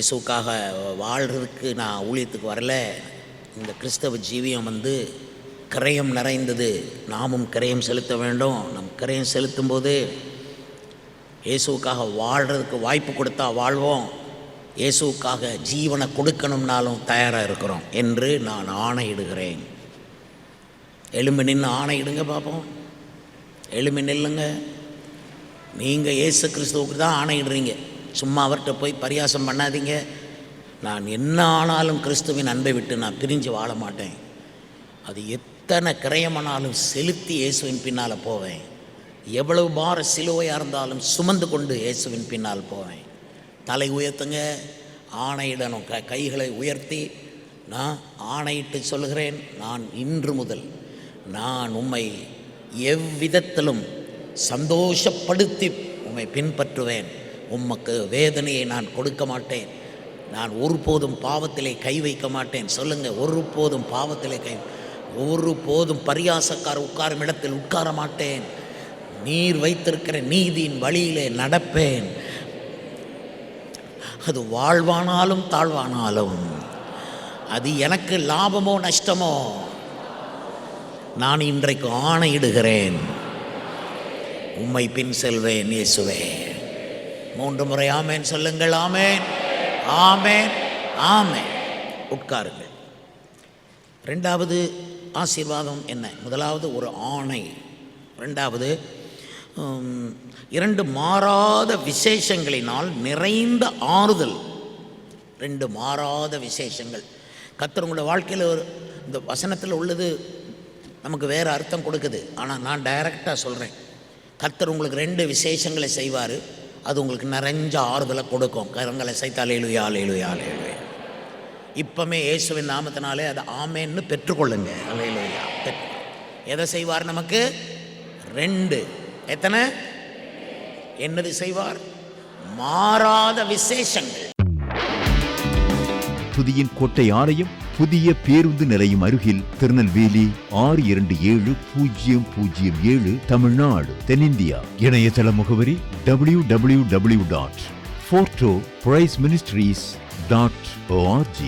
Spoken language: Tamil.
இயேசுக்காக வாழ்கிறதுக்கு நான் ஊழியத்துக்கு வரல. இந்த கிறிஸ்தவ ஜீவியம் கிரயம் நிறைந்தது. நாமும் கிரயம் செலுத்த வேண்டும். நம் கிரயம் செலுத்தும்போது இயேசுக்காக வாழ்கிறதுக்கு வாய்ப்பு கொடுத்தா வாழ்வோம். இயேசுக்காக ஜீவனை கொடுக்கணும்னாலும் தயாராக இருக்கிறோம் என்று நான் ஆணையிடுகிறேன். எலும்பி நின்று ஆணையிடுங்க பார்ப்போம். எலும்பி நில்லுங்க. நீங்கள் இயேசு கிறிஸ்துவுக்கு தான் ஆணையிடுறீங்க. சும்மா அவர்கிட்ட போய் பரியாசம் பண்ணாதீங்க. நான் என்ன ஆனாலும் கிறிஸ்துவின் அன்பை விட்டு நான் பிரிஞ்சு வாழ மாட்டேன். அது எத்தனை கிரயமானாலும் செலுத்தி இயேசுவின் பின்னால் போவேன். எவ்வளவு பார சிலுவையாக இருந்தாலும் சுமந்து கொண்டு இயேசுவின் பின்னால் போவேன். தலை உயர்த்துங்க. ஆணையிடணும். கைகளை உயர்த்தி நான் ஆணையிட்டு சொல்கிறேன், நான் இன்று முதல் நான் உம்மை எவ்விதத்திலும் சந்தோஷப்படுத்தி உம்மை பின்பற்றுவேன். உமக்கு வேதனையை நான் கொடுக்க மாட்டேன். நான் ஒருபோதும் பாவத்திலே கை வைக்க மாட்டேன். சொல்லுங்கள், ஒருபோதும் பாவத்திலே ஒருபோதும் பரியாசக்கார உட்காரும் இடத்தில் உட்கார மாட்டேன். நீர் வைத்திருக்கிற நீதியின் வழியிலே நடப்பேன். அது வாழ்வானாலும் தாழ்வானாலும், அது எனக்கு லாபமோ நஷ்டமோ, நான் இன்றைக்கு ஆணையிடுகிறேன், உம்மை பின் செல்வேன் இயேசுவே. 3 முறை ஆமேன் சொல்லுங்கள். ஆமேன், ஆமேன், ஆமேன். உட்காருங்கள். 2வது ஆசீர்வாதம் என்ன? முதலாவது ஒரு ஆணை. 2வது 2 மாறாத விசேஷங்களினால் நிறைந்த ஆறுதல். 2 மாறாத விசேஷங்கள். கர்த்தர் உங்களோட வாழ்க்கையில் இந்த வசனத்தில் உள்ளது நமக்கு வேறு அர்த்தம் கொடுக்குது. ஆனால் நான் டைரெக்டாக சொல்கிறேன், கர்த்தர் உங்களுக்கு 2 விசேஷங்களை செய்வார். அது உங்களுக்கு நிறைஞ்ச ஆறுதலை கொடுக்கும். கரங்களை சைத்தால் ஏலுயா ஏலுயா ஏலுயா. இப்போமே இயேசுவின் நாமத்தினாலே அதை ஆமேன்னு பெற்றுக்கொள்ளுங்க. அல்லேலூயா. எதை செய்வார் நமக்கு? 2. எத்தனை? என்னது செய்வார்? மாறாத விசேஷங்கள். புதிய கோட்டை ஆலயம் புதிய பேருந்து நிலையம் அருகில், திருநெல்வேலி 628007, தமிழ்நாடு, தென்னிந்தியா. இணையதள முகவரி www.fortopriceministries.org.